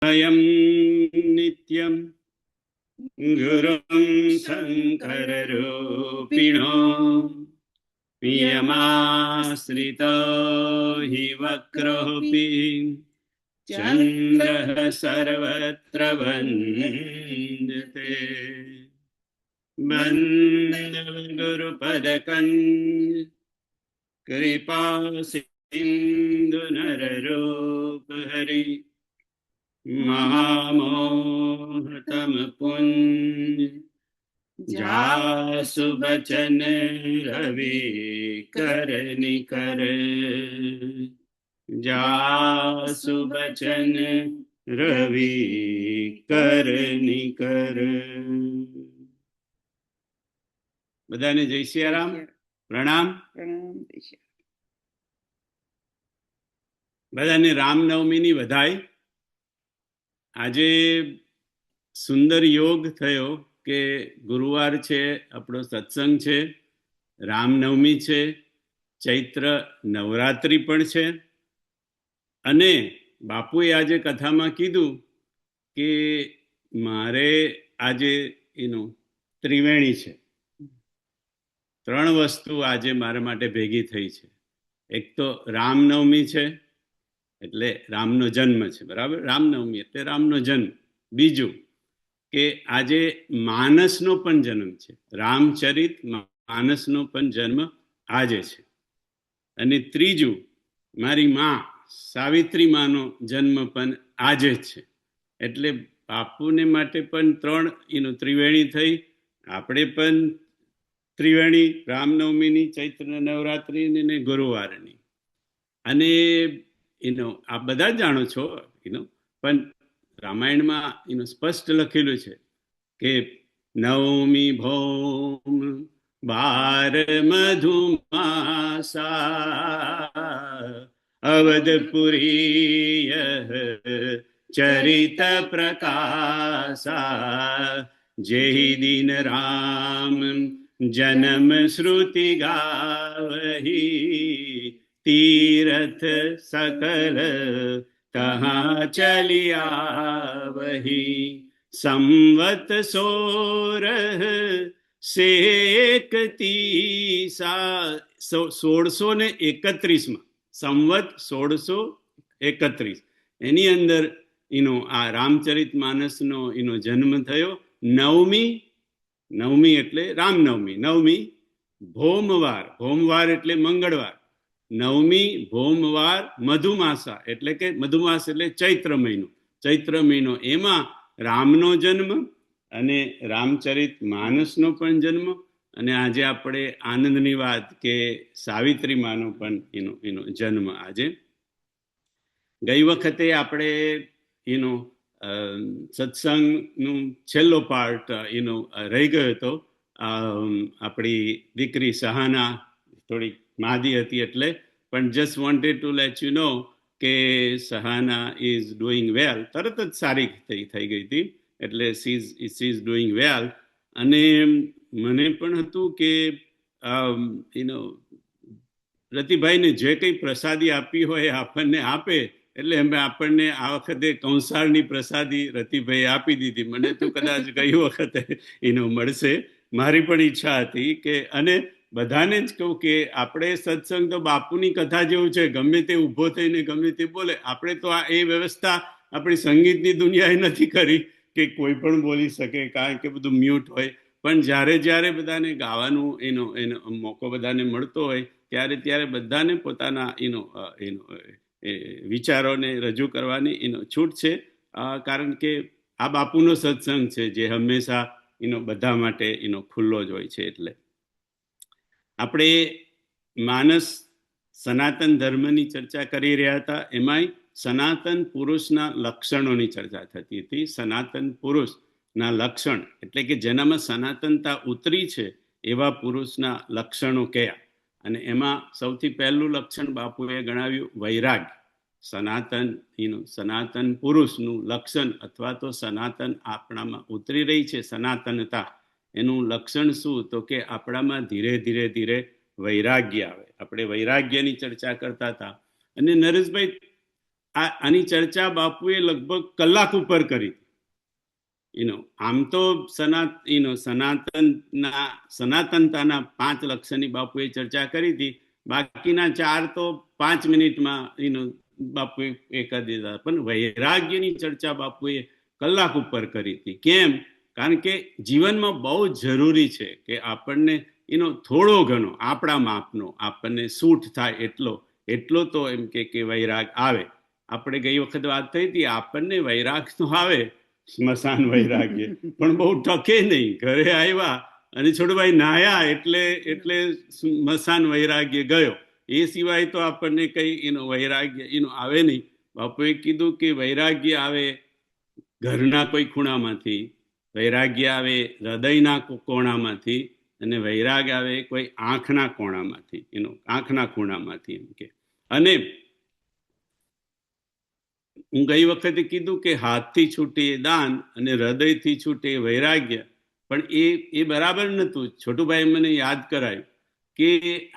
अभयं नित्यं गुरुं शङ्कररूपिणो पियमाश्रितो हि वक्रोऽपि चन्द्रः सर्वत्र वन्दते। वन्दे कृपा सिन्धु नररूपहरि महामोहतम पुण्य जासु बचन रवि कर निकर जासु बचन रवि कर निकर। બધાને જય સિયારામ, પ્રણામ. બધાને રામનવમીની વધાઈ. આજે સુંદર યોગ થયો કે ગુરુવાર છે, આપણો સત્સંગ છે, રામનવમી છે, ચૈત્ર નવરાત્રિ પણ છે. અને બાપુએ આજે કથામાં કીધું કે મારે આજે ત્રિવેણી છે, 3 વસ્તુ આજે મારા માટે ભેગી થઈ છે. એક તો રામનવમી છે એટલે રામનો જન્મ છે, બરાબર? રામનવમી એટલે રામનો જન્મ. બીજું કે આજે માનસનો પણ જન્મ છે, રામચરિત માનસનો પણ જન્મ આજે છે. અને ત્રીજું મારી માં સાવિત્રી માનો જન્મ પણ આજે જ છે. એટલે બાપુને માટે પણ 3 ત્રિવેણી થઈ. આપણે પણ ત્રિવેણી, રામનવમીની, ચૈત્ર નવરાત્રિની ને ગુરુવારની. અને આ બધા જાણો છો, પણ રામાયણમાં સ્પષ્ટ લખેલું છે કે નવમી ભૌમ 12 મધુમાસા અવધપુરી ચરિત પ્રકાશા જેહી દિન રામ જન્મ શ્રુતિ ગાવહી तीरथ सकल तहाँ चलिया वही संवत 16 1631 સંવત 1631 એની અંદર આ રામચરિત માનસનો જન્મ થયો. નવમી એટલે રામનવમી. નવમી ભૌમવાર, ભૌમવાર એટલે મંગળવાર. નવમી ભૌમવાર મધુમાસા એટલે કે મધુમાસ એટલે ચૈત્ર મહિનો. ચૈત્ર મહિનો એમાં રામનો જન્મ અને રામચરિત માનસનો પણ જન્મ. અને આજે આપણે આનંદની વાત કે સાવિત્રી માનો પણ એનો જન્મ આજે. ગઈ વખતે આપણે સત્સંગનું છેલ્લો પાર્ટ રહી ગયો હતો. આપણી દીકરી સહાના થોડીક માદી હતી એટલે, પણ just wanted to let you know કે સહાના ઇઝ ડુઈંગ વેલ. તરત જ સારી થઈ ગઈ હતી, એટલે સી ઇઝ ડુઈંગ વેલ. અને મને પણ હતું કે રતિભાઈને જે કંઈ પ્રસાદી આપી હોય આપણને આપે, એટલે અમે આપણને આ વખતે કંસાળની પ્રસાદી રતિભાઈ આપી દીધી. મને તો કદાચ ગઈ વખતે મળશે. મારી પણ ઈચ્છા હતી કે, અને બધાને જ કહું કે આપણે સત્સંગ તો બાપુની કથા જેવું છે, ગમે તે ઊભો થઈને ગમે તે બોલે. આપણે તો એ વ્યવસ્થા આપણી સંગીતની દુનિયાએ નથી કરી કે કોઈ પણ બોલી શકે, કારણ કે બધું મ્યુટ હોય. પણ જ્યારે બધાને ગાવાનું એનો મોકો બધાને મળતો હોય ત્યારે બધાને પોતાના વિચારોને રજૂ કરવાની છૂટ છે. કારણ કે આ બાપુનો સત્સંગ છે જે હંમેશા બધા માટે ખુલ્લો જ હોય છે. એટલે આપણે માનસ સનાતન ધર્મની ચર્ચા કરી રહ્યા હતા. એમાંય સનાતન પુરુષના લક્ષણોની ચર્ચા થતી હતી. સનાતન પુરુષના લક્ષણ એટલે કે જેનામાં સનાતનતા ઉતરી છે એવા પુરુષના લક્ષણો કયા. અને એમાં સૌથી પહેલું લક્ષણ બાપુએ ગણાવ્યું વૈરાગ્ય. સનાતન પુરુષનું લક્ષણ અથવા તો સનાતન આપણામાં ઉતરી રહી છે સનાતનતા, એનું લક્ષણ શું? તો કે આપણામાં ધીરે વૈરાગ્ય આવે. આપણે વૈરાગ્યની ચર્ચા કરતા હતા. અને નરેશભાઈ આની ચર્ચા બાપુએ લગભગ કલાક ઉપર કરી. આમ તો સનાતનતાના 5 લક્ષણની બાપુએ ચર્ચા કરી હતી. બાકીના 4 તો 5 મિનિટમાં બાપુએ એ કરી દીધા. પણ વૈરાગ્યની ચર્ચા બાપુએ કલાક ઉપર કરી હતી. કેમ? કારણ કે જીવનમાં બહુ જરૂરી છે કે આપણને થોડો ઘણો આપણા માપનો આપણને સૂટ થાય એટલો તો એમ કે વૈરાગ આવે. આપણે ગઈ વખત વાત થઈ હતી, આપણને વૈરાગ તો આવે, સ્મશાન વૈરાગ્ય, પણ બહુ ટકે નહીં. ઘરે આવ્યા અને છોડભાઈ નાયા એટલે સ્મશાન વૈરાગ્ય ગયો. એ સિવાય તો આપણને કઈ વૈરાગ્ય આવે નહીં. બાપુએ કીધું કે વૈરાગ્ય આવે ઘરના કોઈ ખૂણામાંથી, વૈરાગ્ય આવે હૃદયના કોણામાંથી, અને વૈરાગ આવે કોઈ આંખના કોણામાંથી, આંખના ખૂણામાંથી એમ કે. અને હું ગઈ વખતે કીધું કે હાથથી છૂટે દાન અને હૃદયથી છૂટે વૈરાગ્ય, પણ એ બરાબર નહોતું. છોટુભાઈ મને યાદ કરાયું કે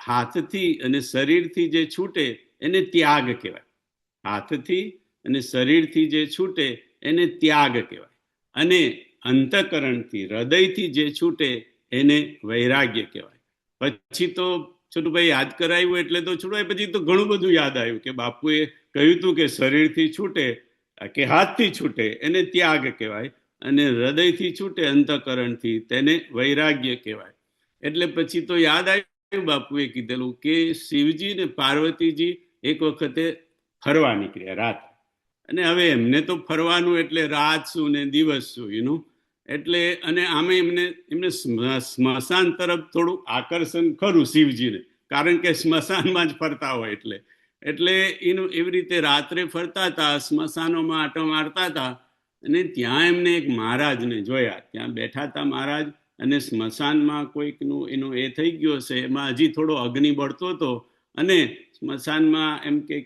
હાથથી અને શરીરથી જે છૂટે એને ત્યાગ કહેવાય. હાથથી અને શરીરથી જે છૂટે એને ત્યાગ કહેવાય. અને અંતઃકરણથી હૃદયથી જે છૂટે એને વૈરાગ્ય કહેવાય. પછી તો છોટુભાઈ યાદ કરાવ્યું એટલે તો છોટુભાઈ પછી તો ઘણું બધું યાદ આવ્યું કે બાપુએ કહ્યું હતું કે શરીરથી છૂટે કે હાથથી છૂટે એને ત્યાગ કહેવાય, અને હૃદયથી છૂટે અંતઃકરણથી તેને વૈરાગ્ય કહેવાય. એટલે પછી તો યાદ આવ્યું બાપુએ કીધેલું કે શિવજી ને પાર્વતીજી એક વખતે ફરવા નીકળ્યા રાત. અને હવે એમને તો ફરવાનું એટલે રાત શું ને દિવસ શું એટલે, અને આમે એમને સ્મશાન તરફ થોડું આકર્ષણ ખરું શિવજીને, કારણ કે સ્મશાનમાં જ ફરતા હોય એટલે એવી રીતે રાત્રે ફરતા હતા, સ્મશાનોમાં આંટો મારતા હતા. અને ત્યાં એમને એક મહારાજને જોયા. ત્યાં બેઠા હતા મહારાજ, અને સ્મશાનમાં કોઈકનું એ થઈ ગયો હશે, એમાં હજી થોડો અગ્નિ બળતો હતો. અને સ્મશાનમાં એમ કે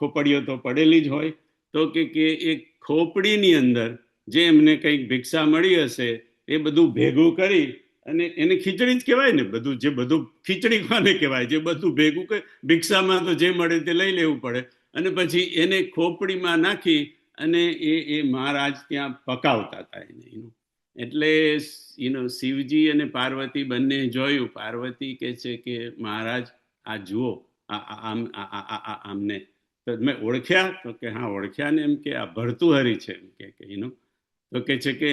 ખોપડીઓ તો પડેલી જ હોય, તો કે એક ખોપડીની અંદર જે એમને કંઈક ભિક્ષા મળી હશે એ બધું ભેગું કરી, અને એને ખીચડી જ કહેવાય ને, બધું ખીચડી કોને કહેવાય? જે બધું ભેગું ભિક્ષામાં તો જે મળે તે લઈ લેવું પડે. અને પછી એને ખોપડીમાં નાખી અને એ મહારાજ ત્યાં પકાવતા હતા એને. એટલે શિવજી અને પાર્વતી બંને જોયું. પાર્વતી કહે છે કે મહારાજ આ જુઓ, આમને તો મેં ઓળખ્યા? તો કે હા ઓળખ્યા ને. એમ કે આ ભર્તુહરી છે એમ કે તો કે છે કે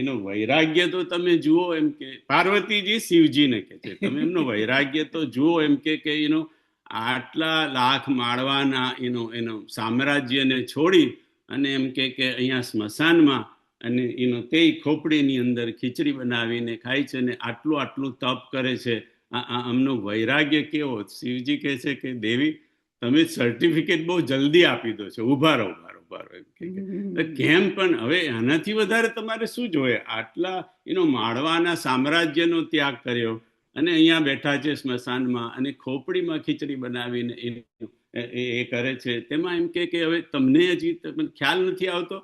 એનો વૈરાગ્ય તો તમે જુઓ એમ કે. પાર્વતીજી શિવજીને કે છે તમે એમનો વૈરાગ્ય તો જુઓ એમ કે આટલા લાખ માળવાના સામ્રાજ્યને છોડી અને એમ કે અહીંયા સ્મશાનમાં અને તે ખોપડીની અંદર ખીચડી બનાવીને ખાય છે ને આટલું તપ કરે છે. આમનો વૈરાગ્ય કેવો! શિવજી કહે છે કે દેવી તમે સર્ટિફિકેટ બહુ જલ્દી આપી દો છો, ઉભા રહો. કેમ? પણ હવે આનાથી વધારે તમારે શું જોઈએ? આટલા માળવાના સામ્રાજ્યનો ત્યાગ કર્યો અને અહીંયા બેઠા છે સ્મશાનમાં, અને ખોપડીમાં ખીચડી બનાવીને એ કરે છે. તેમાં એમ કે હવે તમને હજી ખ્યાલ નથી આવતો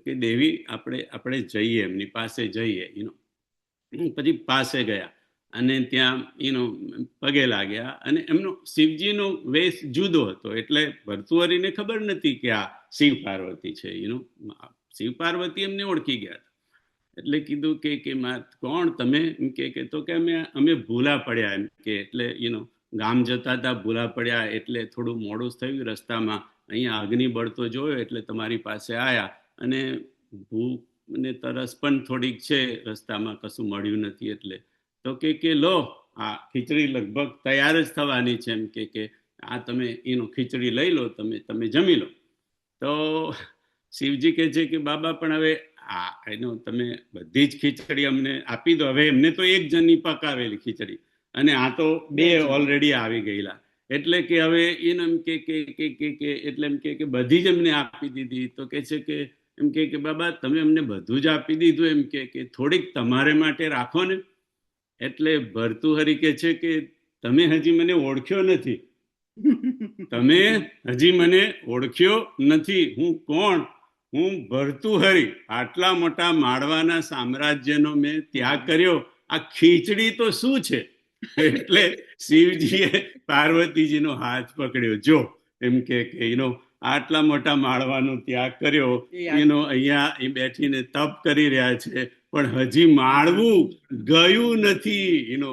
કે દેવી આપણે જઈએ, એમની પાસે જઈએ. પછી પાસે ગયા અને ત્યાં પગે લાગ્યા. અને એમનો શિવજીનો વેશ જુદો હતો, એટલે ભર્તુહરીને ખબર નથી કે આ શિવ પાર્વતી છે. શિવ પાર્વતી એમને ઓળખી ગયા. એટલે કીધું કે કોણ તમે? એમ કે તો કે અમે ભૂલા પડ્યા એમ કે. એટલે ગામ જતા હતા, ભૂલા પડ્યા, એટલે થોડું મોડું થયું રસ્તામાં. અહીંયા અગ્નિ બળતો જોયો એટલે તમારી પાસે આવ્યા. અને ભૂખ ને તરસ પણ થોડીક છે, રસ્તામાં કશું મળ્યું નથી એટલે. તો કે લો આ ખીચડી લગભગ તૈયાર જ થવાની છે એમ કે આ તમે ખીચડી લઈ લો, તમે જમી લો. તો શિવજી કહે છે કે બાબા પણ હવે તમે બધી જ ખીચડી અમને આપી દો. હવે એમને તો એક જણની પકાવેલી ખીચડી, અને આ તો 2 ઓલરેડી આવી ગયેલા. એટલે કે હવે એમ કે એટલે એમ કે બધી જ એમને આપી દીધી. તો કે છે કે એમ કે બાબા તમે અમને બધું જ આપી દીધું, એમ કે થોડીક તમારે માટે રાખો ને. એટલે ભર્તુહરી કહે છે કે તમે હજી મને ઓળખ્યો નથી. તમે હજી મને ઓળખ્યો નથી. હું કોણ? હું ભર્તુહરી. આટલા મોટા માળવાના સામ્રાજ્યનો મેં ત્યાગ કર્યો. આ ખીચડી તો શું છે? એટલે શિવજીએ પાર્વતીજીનો હાથ પકડ્યો. જો એમ કે આટલા મોટા માળવાનો ત્યાગ કર્યો, અહીંયા એ બેઠીને તપ કરી રહ્યા છે, પણ હજી માળવું ગયું નથી,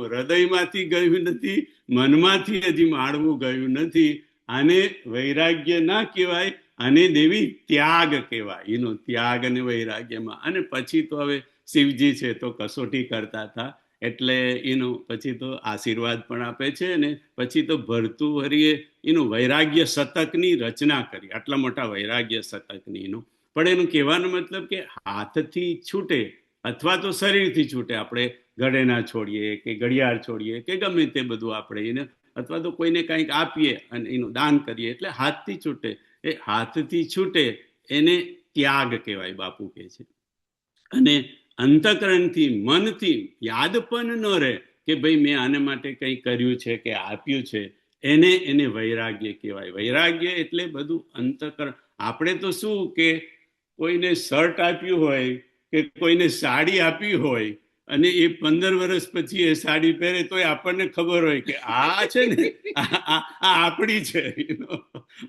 હૃદયમાંથી ગયું નથી, મનમાંથી હજી માળવું ગયું નથી. આને વૈરાગ્ય ના કહેવાય, આને દેવી ત્યાગ કહેવાય. ત્યાગ અને વૈરાગ્યમાં. અને પછી તો હવે શિવજી છે તો કસોટી કરતા હતા, એટલે પછી તો આશીર્વાદ પણ આપે છે, અને પછી તો ભર્તુહરિએ વૈરાગ્ય શતકની રચના કરી, આટલા મોટા વૈરાગ્ય શતકની. પણ એનું કહેવાનો મતલબ કે હાથથી છૂટે અથવા તો શરીરથી છૂટે, આપણે ગળેના છોડીએ કે ઘડિયાળ છોડીએ કે ગમે તે બધું આપણે અથવા તો કોઈને કંઈક આપીએ અને એનું દાન કરીએ, એટલે હાથથી છૂટે. એ હાથથી છૂટે એને ત્યાગ કહેવાય, બાપુ કહે છે. અને અંતઃકરણથી, મનથી યાદ પણ ન રહે કે ભાઈ મેં આને માટે કંઈ કર્યું છે કે આપ્યું છે, એને વૈરાગ્ય કહેવાય. વૈરાગ્ય એટલે બધું અંતઃકરણ. આપણે તો શું કે કોઈને શર્ટ આપ્યું હોય કે કોઈને સાડી આપી હોય, અને એ 15 વર્ષ પછી એ સાડી પહેરે તો આપણને ખબર હોય કે આ છે ને આ આપણી છે.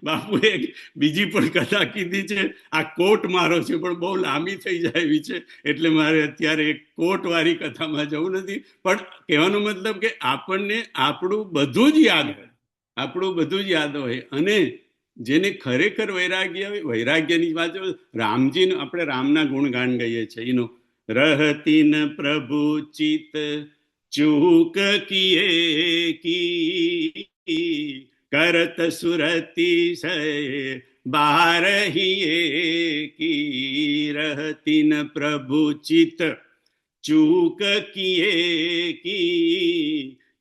બાપુ એક બીજી પણ કથા કીધી છે, આ કોટ મારો છે પણ બહુ લાંબી થઈ જાય એવી છે, એટલે મારે અત્યારે એક કોટ વાળી કથામાં જવું નથી. પણ કહેવાનો મતલબ કે આપણને આપણું બધું જ યાદ હોય, આપણું બધું જ યાદ હોય. અને જેને ખરેખર વૈરાગ્ય હોય, વૈરાગ્યની વાત, રામજીનું આપણે રામના ગુણગાન ગઈએ છીએ. रहती न प्रभु चित चूक किए की, करत सुरती से बारहिए की. रहती न प्रभु चित चूक किए की,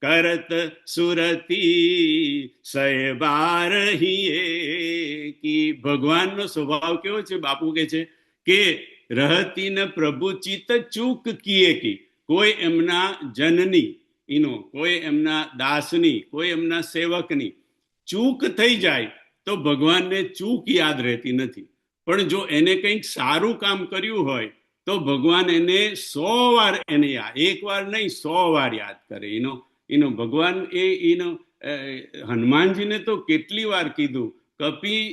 करत સુરતી સય બારહિએ કી. ભગવાનનો સ્વભાવ કેવો છે? બાપુ કે છે કે રહતી ન પ્રભુ ચિત્ત ચૂક કીએ કી. કોઈ એમના જનની, કોઈ એમના દાસની, કોઈ એમના સેવકની ચૂક થઈ જાય તો ભગવાનને ચૂક યાદ રહેતી નથી. પણ જો એને કંઈક સારું કામ કર્યું હોય તો ભગવાન એને 100 વાર એને એક વાર નહીં 100 વાર યાદ કરે. ભગવાન હનુમાનજીને તો કેટલી વાર કીધું, કપી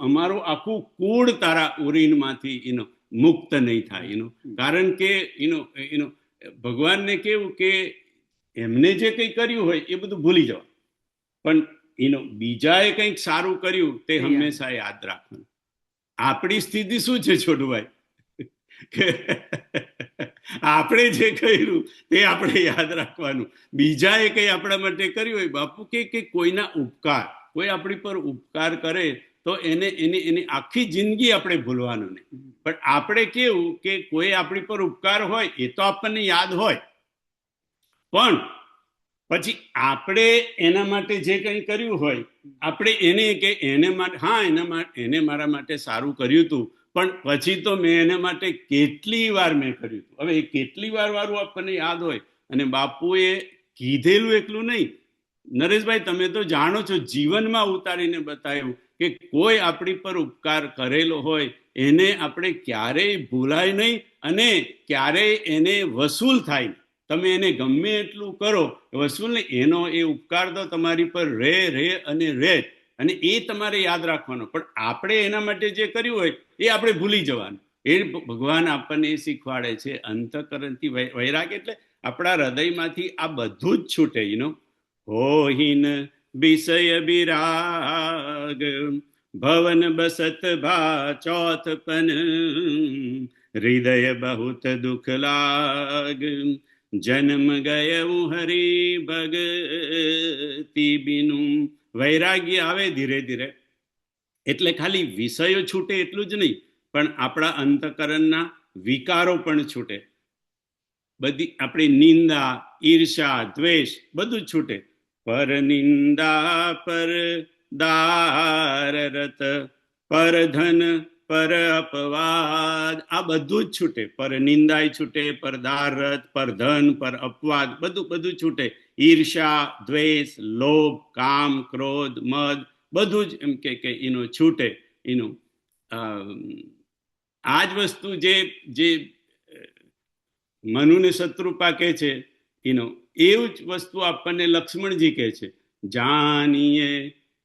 અમારું આખું કુળ તારા ઉરીનમાંથી મુક્ત નહીં થાય. કારણ કે ભગવાનને કેવું કે એમને જે કંઈ કર્યું હોય એ બધું ભૂલી જવા, પણ બીજાએ કંઈક સારું કર્યું તે હંમેશા યાદ રાખવાનું. આપણી સ્થિતિ શું છે છોટુભાઈ? આપણે જે કર્યું તે આપણે યાદ રાખવાનું. બીજાએ કંઈ આપણા માટે કર્યું હોય, બાપુ કે કોઈના ઉપકાર, કોઈ આપણી પર ઉપકાર કરે તો એની આખી જિંદગી આપણે ભૂલવાનું નહીં. પણ આપણે કેવું કે કોઈ આપણી પર ઉપકાર હોય એ તો આપણને યાદ હોય, પણ પછી આપણે એના માટે જે કંઈ કર્યું હોય આપણે એને કે એને માટે, હા એને મારા માટે સારું કર્યું હતું, પણ પછી તો મેં એને માટે કેટલી વાર મેં કર્યું હતું. હવે એ કેટલી વાર વાળું આપણને યાદ હોય. અને બાપુએ કીધેલું એટલું નહીં, નરેશભાઈ તમે તો જાણો છો, જીવનમાં ઉતારીને બતાવ્યું કે કોઈ આપણી પર ઉપકાર કરેલો હોય એને આપણે ક્યારેય ભૂલાય નહીં અને ક્યારેય એને વસૂલ થાય. તમે એને ગમે એટલું કરો વસૂલ નહીં, એનો એ ઉપકાર તો તમારી પર રે અને રે, અને એ તમારે યાદ રાખવાનો. પણ આપણે એના માટે જે કર્યું હોય એ આપણે ભૂલી જવાનું. એ ભગવાન આપણને એ શીખવાડે છે. અંતઃકરણથી વૈરાગ એટલે આપણા હૃદયમાંથી આ બધું જ છૂટે. હોહીન વિષય વિરાગ ભવન બસત ભા ચોથપન, હૃદય બહુત દુઃખ લાગ જન્મ ગયું હરી ભગતી બિનું. વૈરાગ્ય આવે ધીરે ધીરે, એટલે ખાલી વિષયો છૂટે એટલું જ નહીં, પણ આપણા અંતઃકરણના વિકારો પણ છૂટે. બધી આપણી નિંદા, ઈર્ષા, દ્વેષ બધું જ છૂટે. પર નિંદા પર દારરત, પર ધન પર અપવાદ, આ બધું જ છૂટે. પર નિંદાય છૂટે, પર દારરત, પર ધન, પર અપવાદ, બધું છૂટે. ઈર્ષા, દ્વેષ, લોભ, કામ, ક્રોધ, મદ બધું જ એમ કે છૂટે. આ જ વસ્તુ જે મનુને શત્રુપા કહે છે, એવું જ વસ્તુ આપણને લક્ષ્મણજી કહે છે. જાનીએ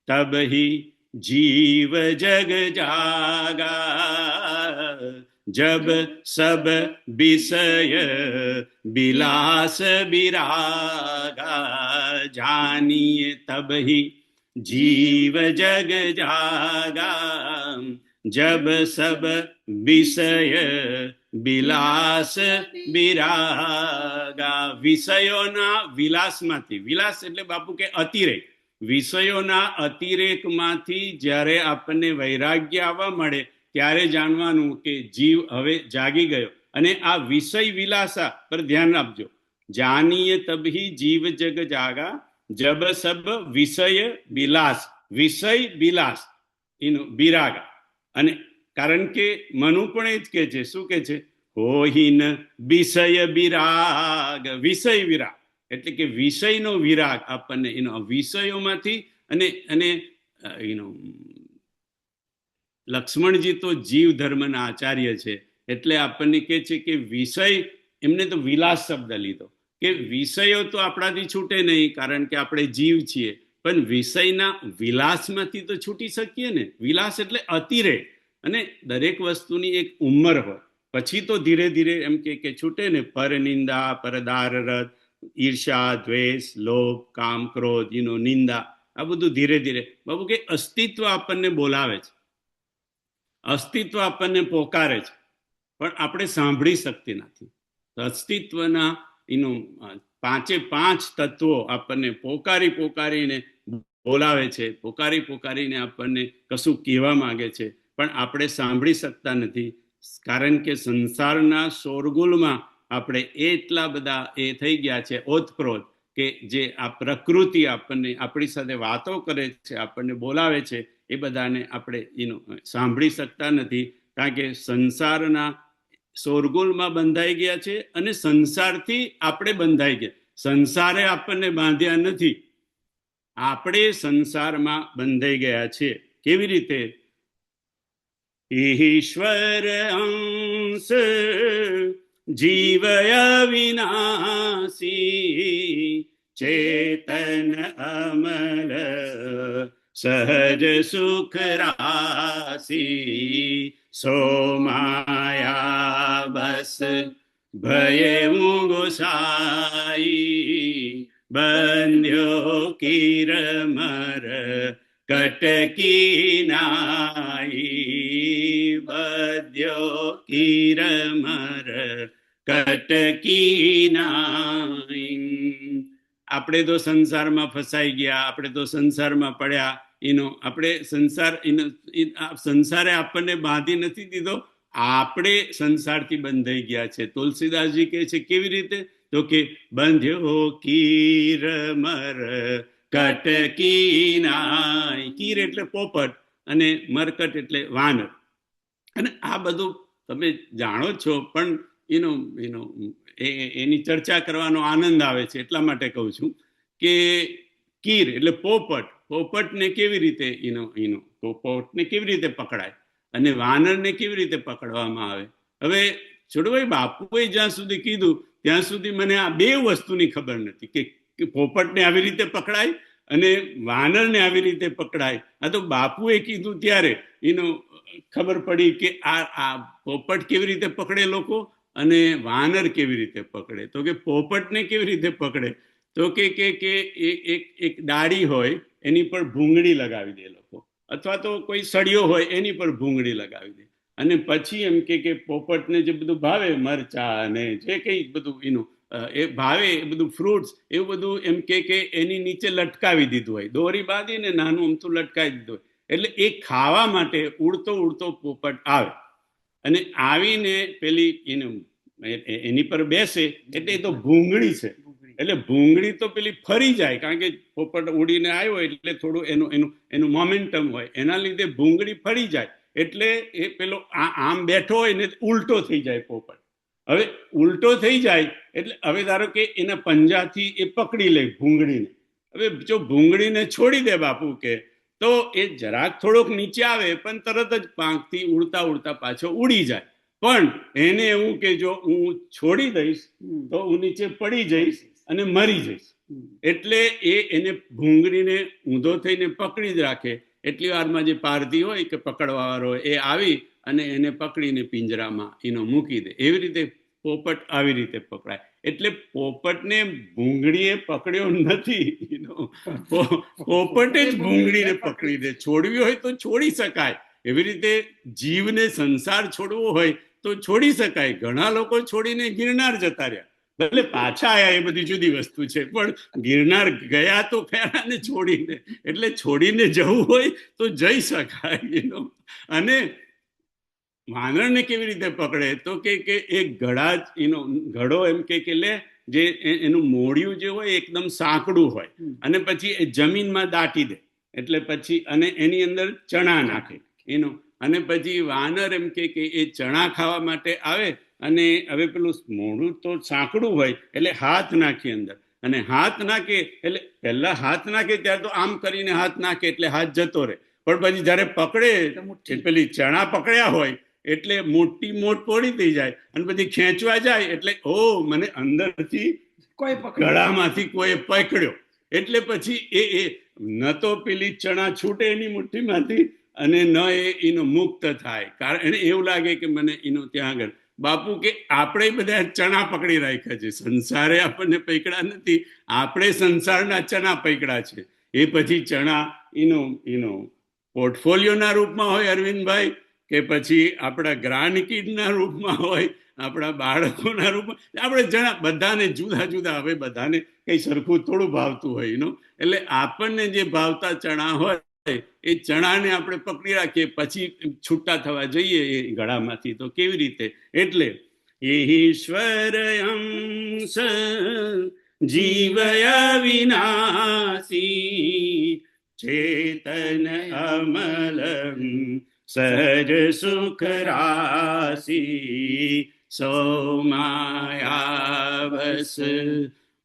તબ હી जीव जग जागा जब सब विषय बिलास बिरागा जानिए तब ही जीव जग जागा जब सब વિષય વિલાસ બિરાગા વિષયોના વિલાસમાંથી વિલાસ એટલે બાપુ કે અતિરેક વિષયોના અતિરેકમાંથી જ્યારે આપણને વૈરાગ્ય આવવા મળે ત્યારે જાણવાનું કે જીવ હવે જાગી ગયો અને આ વિષય વિલાસા પર ધ્યાન આપજો જાનીએ તબહી જીવ જગ જાગા જબ સબ વિષય વિષય વિલાસ એનું બિરાગા અને કારણ કે મનુ પણ એ જ કે છે શું કે છે હોહીન વિષય વિરાગ વિષય વિરાગ એટલે કે વિષયનો વિરાગ આપણને એનો વિષયોમાંથી અને લક્ષ્મણજી તો જીવ ધર્મના આચાર્ય છે એટલે આપણને કે છે કે વિષય એમને તો વિલાસ શબ્દ લીધો કે વિષયો તો આપણાથી છૂટે નહીં કારણ કે આપણે જીવ છીએ પણ વિષયના વિલાસમાંથી તો છૂટી શકીએ ને વિલાસ એટલે અતિરેક અને દરેક વસ્તુની એક ઉંમર હોય પછી તો ધીરે ધીરે એમ કે છૂટે ને પરનિંદા પરદારરથ ઈર્ષા દ્વેષ લોભ કામ ક્રોધ નિંદા આ બધું ધીરે ધીરે બાબુ કે અસ્તિત્વ આપણને બોલાવે છે અસ્તિત્વ આપણને પોકારે છે પણ આપણે સાંભળી શકતી નથી અસ્તિત્વના પાંચે પાંચ તત્વો આપણને પોકારીને બોલાવે છે પોકારીને આપણને કશું કહેવા માંગે છે પણ આપણે સાંભળી શકતા નથી કારણ કે સંસારના શોરગુલમાં આપણે એટલા બધા એ થઈ ગયા છે ઓતપ્રોત કે જે આ પ્રકૃતિ આપણને આપણી સાથે વાતો કરે છે આપણને બોલાવે છે એ બધાને આપણે સાંભળી શકતા નથી કારણ કે સંસારના શોરગુલમાં બંધાઈ ગયા છે અને સંસારથી આપણે બંધાઈ ગયા સંસારે આપણને બાંધ્યા નથી આપણે સંસારમાં બંધાઈ ગયા છે કેવી રીતે ઈશ્વર અંશ જીવય વિનાશી ચેતન અમલ સહજ સુખ રાશી સોમાયા બસ ભય ગોસાઈ બંધ્યો કિરમર કટકી નાઈ બધ્યો કિરમર કટકી નાઈ આપણે તો સંસારમાં ફસાઈ ગયા આપણે તો સંસારમાં પડ્યા આપણે સંસારે આપણને બાંધી નથી દીધો આપણે સંસારથી બંધાઈ ગયા છે તુલસીદાસજી કહે છે કેવી રીતે તો કે બંધ્યો કિરમર કટકી નાય કીર એટલે પોપટ અને મરકટ એટલે વાનર અને આ બધું તમે જાણો છો પણ એની ચર્ચા કરવાનો આનંદ આવે છે એટલા માટે કહું છું કે કીર એટલે પોપટને કેવી રીતે પોપટને કેવી રીતે પકડાય અને વાનરને કેવી રીતે પકડવામાં આવે હવે છોડભાઈ બાપુએ જ્યાં સુધી કીધું ત્યાં સુધી મને આ બે વસ્તુની ખબર નથી કે પોપટને આવી રીતે પકડાય અને વાનરને આવી રીતે પકડાય આ તો બાપુએ કીધું ત્યારે ખબર પડી કે આ પોપટ કેવી રીતે પકડે લોકો અને વાનર કેવી રીતે પકડે તો કે પોપટને કેવી રીતે પકડે તો કે એક ડાળી હોય એની પર ભૂંગળી લગાવી દે લોકો અથવા તો કોઈ સળિયો હોય એની પર ભૂંગળી લગાવી દે અને પછી એમ કે પોપટને જે બધું ભાવે મરચા અને જે કંઈ બધું એ ભાવે એ બધું ફ્રૂટ્સ એવું બધું એમ કે એની નીચે લટકાવી દીધું હોય દોરી બાંધીને નાનું અમથું લટકાવી દીધું હોય એટલે એ ખાવા માટે ઉડતો પોપટ આવે અને આવીને પેલી એની પર બેસે એટલે એ તો ભૂંગળી છે એટલે ભૂંગળી તો પેલી ફરી જાય કારણ કે પોપટ ઉડીને આવ્યો એટલે થોડું એનું મોમેન્ટમ હોય એના લીધે ભૂંગળી ફરી જાય એટલે એ પેલો આમ બેઠો હોય ને ઉલટો થઈ જાય પોપટ હવે ઉલટો થઈ જાય એટલે હવે ધારો કે એના પંજાથી એ પકડી લે ભૂંગળીને હવે જો ભૂંગળીને છોડી દે બાપુ કે તો એ જરાક થોડોક નીચે આવે પણ તરત જ પાંખથી ઉડતા પાછો ઉડી જાય પણ એને એવું કે જો હું છોડી દઈશ તો હું નીચે પડી જઈશ અને મરી જઈશ એટલે એને ભૂંગળીને ઊંધો થઈને પકડી જ રાખે એટલી વારમાં જે પારધી હોય કે પકડવા વાળો એ આવી અને એને પકડીને પિંજરામાં એનો મૂકી દે. એવી રીતે પોપટ આવી રીતે પકડાય. એટલે પોપટને ભૂંગળીએ પકડ્યો નથી, પોપટે જ ભૂંગળીને પકડી દે. છોડવી હોય તો છોડી શકાય. એવી રીતે જીવને સંસાર છોડવો હોય તો છોડી શકાય. ઘણા લોકો છોડીને ગિરનાર જતા રહ્યા, ભલે પાછા આયા એ બધી જુદી વસ્તુ છે, પણ ગિરનાર ગયા તો ખરા ને છોડીને. એટલે છોડીને જવું હોય તો જઈ શકાય. અને વાનરને કેવી રીતે પકડે તો કે એક ઘડા જ ઘડો એમ કે લે, જે એનું મોઢિયું જે હોય એકદમ સાંકડું હોય, અને પછી એ જમીનમાં દાટી દે. એટલે પછી અને એની અંદર ચણા નાખે અને પછી વાનર એમ કે એ ચણા ખાવા માટે આવે, અને હવે પેલું મોઢું તો સાંકડું હોય એટલે હાથ નાખી અંદર, અને હાથ નાખે એટલે પહેલા હાથ નાખે ત્યારે તો આમ કરીને હાથ નાખે એટલે હાથ જતો રહે, પણ પછી જયારે પકડે પેલી ચણા પકડ્યા હોય એટલે મોટી મોટ પોળી થઈ જાય, અને પછી ખેંચવા જાય એટલે મને અંદરથી ગળામાંથી કોઈ પકડ્યો. એટલે પછી એ ન તો પેલી ચણા છૂટે એની મુઠ્ઠીમાંથી, અને ન એનો મુક્ત થાય. કારણ એને એવું લાગે કે મને એનો ત્યાં આગળ બાપુ કે આપણે બધા ચણા પકડી રાખ્યા છે, સંસારે આપણને પકડ્યા નથી, આપણે સંસારના ચણા પકડ્યા છે. એ પછી ચણા એનો પોર્ટફોલિયોના રૂપમાં હોય અરવિંદભાઈ, કે પછી આપણા ગ્રાન્ડ કિડના રૂપમાં હોય, આપણા બાળકોના રૂપમાં, આપણે જણા બધાને જુદા જુદા. હવે બધાને કઈ સરખું થોડું ભાવતું હોય એટલે આપણને જે ભાવતા ચણા હોય એ ચણાને આપણે પકડી રાખીએ, પછી છૂટા થવા જઈએ એ ગળામાંથી તો કેવી રીતે. એટલે ઈશ્વર અંશ જીવયા વિનાશી ચેતન અમલમ સહજ સુખ રાશી સોમાયાવસ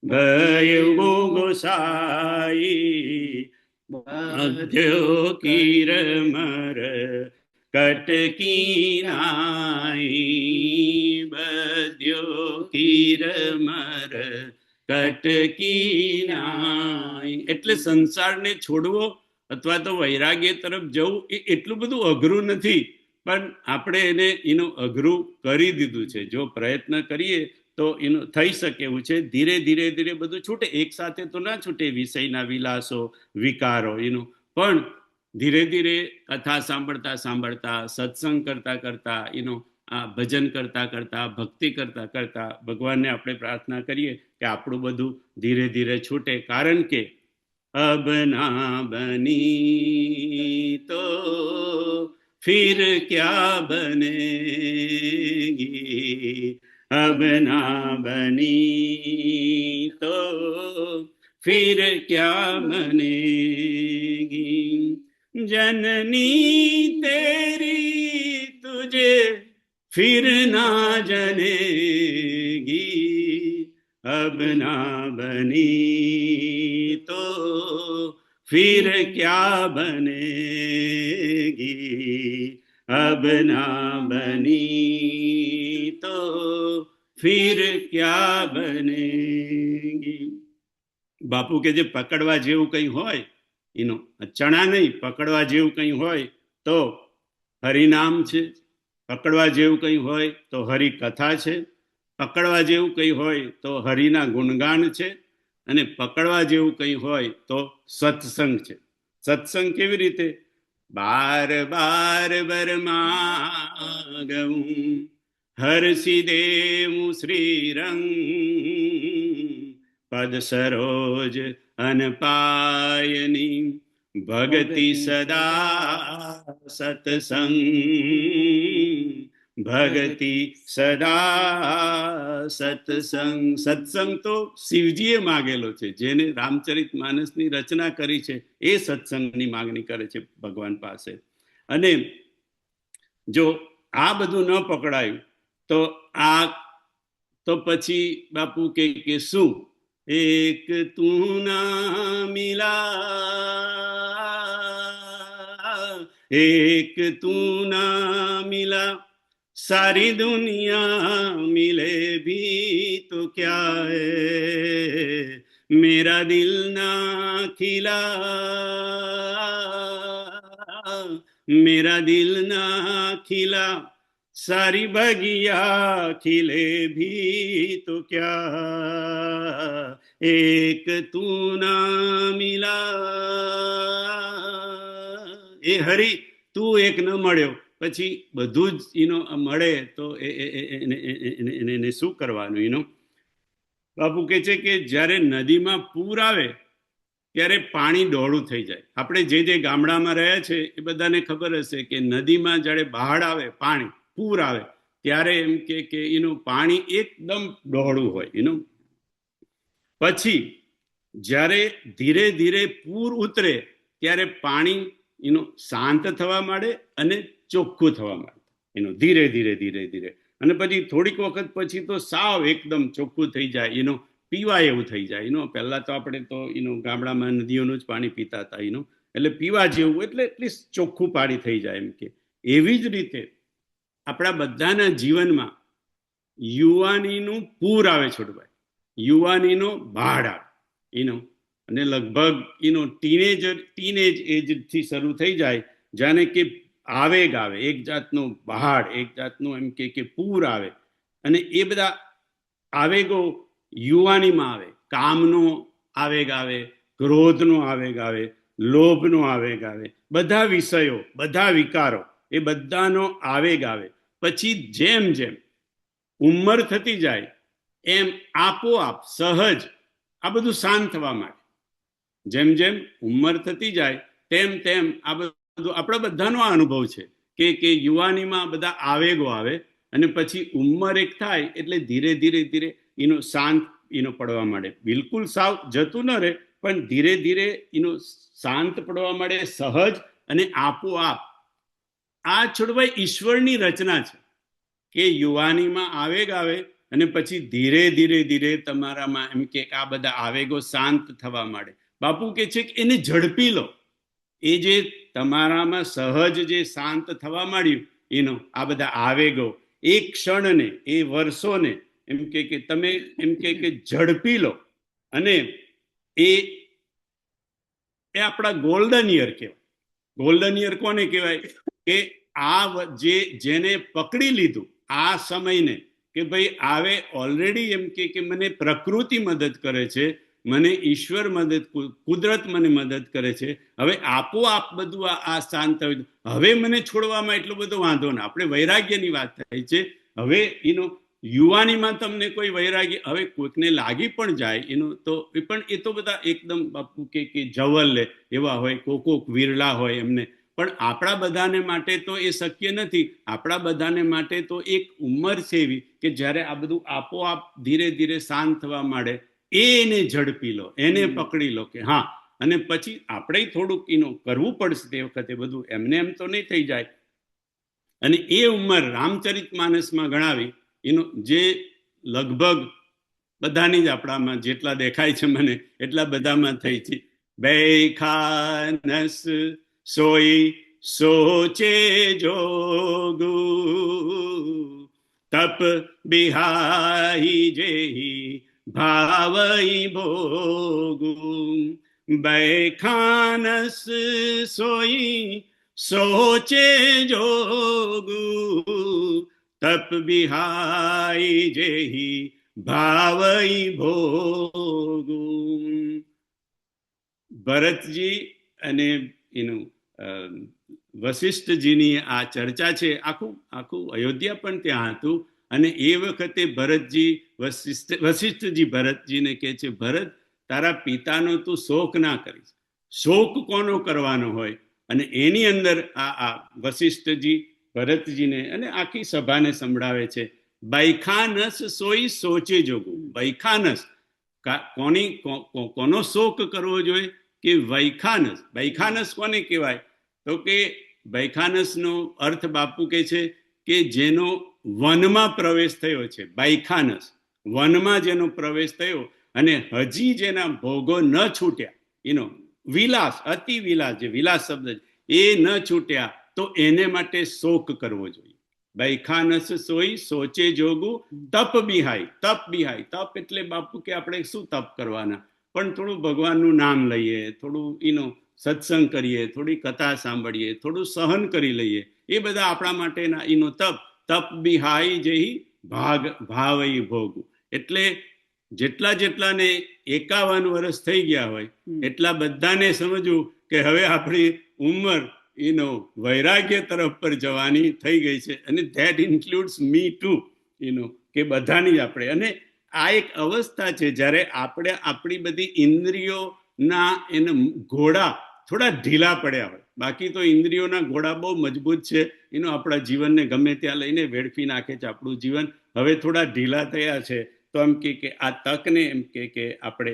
ભયો ગોસાઈ મધ્યો કિરમર કટકી નાઈ બદ્યો કિરમર કટકી નાઈ. એટલે સંસારને છોડવો અથવા તો વૈરાગ્ય તરફ જવું એ એટલું બધું અઘરું નથી, પણ આપણે એનું અઘરું કરી દીધું છે. જો પ્રયત્ન કરીએ તો એનું થઈ શકે એવું છે. ધીરે ધીરે ધીરે બધું છૂટે, એક સાથે તો ના છૂટે. વિષયના વિલાસો, વિકારો પણ ધીરે ધીરે કથા સાંભળતા સાંભળતા, સત્સંગ કરતા કરતા, આ ભજન કરતા કરતા, ભક્તિ કરતા કરતા ભગવાનને આપણે પ્રાર્થના કરીએ કે આપણું બધું ધીરે ધીરે છૂટે. કારણ કે अब ना बनी तो फिर क्या बनेगी, अब ना बनी तो फिर क्या बनेगी, जननी तेरी तुझे फिर ना जनेगी, अब ना बनी तो फिर क्या बनेगी, अब ना बनी तो फिर क्या बनेगी. બાપુ કે જે પકડવા જેવું કંઈ હોય, ચણા નહીં, પકડવા જેવું કંઈ હોય તો હરિનામ છે, પકડવા જેવું કંઈ હોય તો હરિકથા છે, પકડવા જેવું કંઈ હોય તો હરિના ગુણગાન છે, અને પકડવા જેવું કંઈ હોય તો સત્સંગ છે. સત્સંગ કેવી રીતે? બાર બાર બરમાગઉં હરસી દેવું શ્રીરંગ, પદ સરોજ અનપાયની ભગતિ સદા સત્સંગ, ભગતિ સદા સત્સંગ. સત્સંગ તો શિવજીએ માગેલો છે. જેને રામચરિત માનસની રચના કરી છે એ સત્સંગની માગણી કરે છે ભગવાન પાસે. અને જો આ બધું ન પકડાયું તો પછી બાપુ કે શું? એક તું ના મિલા, એક તું ના મિલા, सारी दुनिया मिले भी तो क्या है, मेरा दिल ना खिला, मेरा दिल ना खिला सारी बगिया खिले भी तो क्या, एक तू ना मिલા. એ હરી તું એક ન મળ્યો પછી બધું જ મળે તો એને શું કરવાનું? બાપુ કે છે કે જ્યારે નદીમાં પૂર આવે ત્યારે પાણી ડોળું થઈ જાય. આપણે જે ગામડામાં રહ્યા છે એ બધાને ખબર હશે કે નદીમાં જ્યારે બહાડ આવે, પાણી પૂર આવે ત્યારે એમ કે એનું પાણી એકદમ ડોળું હોય. પછી જ્યારે ધીરે ધીરે પૂર ઉતરે ત્યારે પાણી શાંત થવા માંડે અને ચોખ્ખું થવા માંડે. ધીરે ધીરે ધીરે ધીરે અને પછી થોડીક વખત પછી તો સાવ એકદમ ચોખ્ખું થઈ જાય. પીવા એવું થઈ જાય. પહેલા તો આપણે તો ગામડામાં નદીઓનું જ પાણી પીતા હતા. એટલે પીવા જેવું એટલે એટલીસ્ટ ચોખ્ખું પાણી થઈ જાય. એમ કે એવી જ રીતે આપણા બધાના જીવનમાં યુવાનીનું પૂર આવે છોડભાઈ, યુવાનીનો બાઢ આવે. અને લગભગ ટીનેજ એજથી શરૂ થઈ જાય. જાણે કે આવેગ આવે, એક જાતનો બહાડ, એક જાતનું એમ કે પૂર આવે. અને એ બધા આવેગો યુવાનીમાં આવે. કામનો આવેગ આવે, ક્રોધનો આવેગ આવે, લોભનો આવેગ આવે, બધા વિષયો, બધા વિકારો, એ બધાનો આવેગ આવે. પછી જેમ જેમ ઉંમર થતી જાય એમ આપોઆપ સહજ આ બધું શાંત થવા માંડે. જેમ જેમ ઉંમર થતી જાય તેમ તેમ આ બધું આપણા બધાનો આ અનુભવ છે કે યુવાનીમાં બધા આવેગો આવે અને પછી ઉંમર એક થાય એટલે ધીરે ધીરે ધીરે શાંત પડવા માંડે. બિલકુલ સાવ જતું ન રહે પણ ધીરે ધીરે શાંત પડવા માંડે, સહજ અને આપોઆપ. આ છોડવાય ઈશ્વરની રચના છે કે યુવાનીમાં આવેગ આવે અને પછી ધીરે ધીરે ધીરે તમારામાં એમ કે આ બધા આવેગો શાંત થવા માંડે. બાપુ કે છે કે એને ઝડપી લો. એ જે તમારામાં સહજ જે શાંત થવા માંડ્યું આ બધા આવેગો એક ક્ષણને, એ વર્ષોને એમ કે તમે એમ કે ઝડપી લો. અને એ આપણા ગોલ્ડન યર કહેવાય. ગોલ્ડન યર કોને કહેવાય? કે આ જેને પકડી લીધું આ સમયને કે ભાઈ આવે ઓલરેડી એમ કે મને પ્રકૃતિ મદદ કરે છે, મને ઈશ્વર મદદ, કુદરત મને મદદ કરે છે. હવે આપોઆપ બધું આ શાંત થયું. હવે મને છોડવામાં એટલો બધો વાંધો ના. આપણે વૈરાગ્યની વાત થાય છે. હવે યુવાનીમાં તમને કોઈ વૈરાગ્ય હવે કોઈકને લાગી પણ જાય તો એ તો બધા એકદમ બાપુ કે જવલ લે એવા હોય, કોક વિરલા હોય એમને. પણ આપણા બધાને માટે તો એ શક્ય નથી. આપણા બધાને માટે તો એક ઉંમર છે એવી કે જ્યારે આ બધું આપોઆપ ધીરે ધીરે શાંત થવા માંડે. એને ઝડપી લો, એને પકડી લો કે હા. અને પછી આપણે થોડુંક કરવું પડશે તે વખતે. બધું એમને એમ તો નહીં થઈ જાય. અને એ ઉંમર રામચરિત માનસમાં ગણાવી જે લગભગ બધાની જ આપણામાં જેટલા દેખાય છે મને એટલા બધામાં થઈ છે. બેખાનસ સોઈ સોચે જોગુ, તપ બિહાઈ જેહી ભાવઈ ભોગુ. બેખાનસ સોઈ સોચે જોગુ, તપ બિહાઈ જેહી ભાવઈ ભોગુ. ભરતજી અને વશિષ્ઠજીની આ ચર્ચા છે. આખું અયોધ્યા પણ ત્યાં હતું. અને એ વખતે ભરતજી વશિષ્ઠજી ભરતજીને કહે છે, ભરત તારા પિતાનો તું શોક ના કરીશ. શોક કોનો કરવાનો હોય? અને એની અંદર આ વશિષ્ઠજી ભરતજીને અને આખી સભાને સંભળાવે છે, બૈખાનસ સોઈ સોચે જોગું. બૈખાનસ કોનો શોક કરવો જોઈએ? કે વૈખાનસ. વૈખાનસ કોને કહેવાય? તો કે વૈખાનસનો અર્થ બાપુ કે છે કે જેનો વનમાં પ્રવેશ થયો છે. વૈખાનસ વનમાં જેનો પ્રવેશ થયો અને હજી જેના ભોગો ન છૂટ્યા, વિલાસ, અતિ વિલાસ, જે વિલાસ શબ્દ એ ન છૂટ્યા, તો એને માટે શોક કરવો જોઈએ. બૈખાનસ સોઈ સોચે જોગું, તપ બિહાઈ. તપ બિહાઈ, તપ એટલે બાપુ કે આપણે શું તપ કરવાના? પણ થોડું ભગવાનનું નામ લઈએ, થોડું સત્સંગ કરીએ, થોડી કથા સાંભળીએ, થોડું સહન કરી લઈએ, એ બધા આપણા માટેના એનો તપ બિહાઈ જેહી ભાવઈ ભોગ. એટલે જેટલા જેટલાને 51 વર્ષ થઈ ગયા હોય એટલા બધાને સમજવું કે હવે આપણી ઉંમર વૈરાગ્ય તરફ પર જવાની થઈ ગઈ છે, અને ધેટ ઇન્ક્લુડ્સ મી ટુ, કે બધાની આપણે. અને આ એક અવસ્થા છે જ્યારે આપણે આપણી બધી ઇન્દ્રિયોના ઘોડા થોડા ઢીલા પડ્યા હોય. બાકી તો ઇન્દ્રિયોના ઘોડા બહુ મજબૂત છે, આપણા જીવનને ગમે ત્યાં લઈને વેડફી નાખે છે આપણું જીવન. હવે થોડા ઢીલા થયા છે, તો એમ કે આ તકને એમ કે આપણે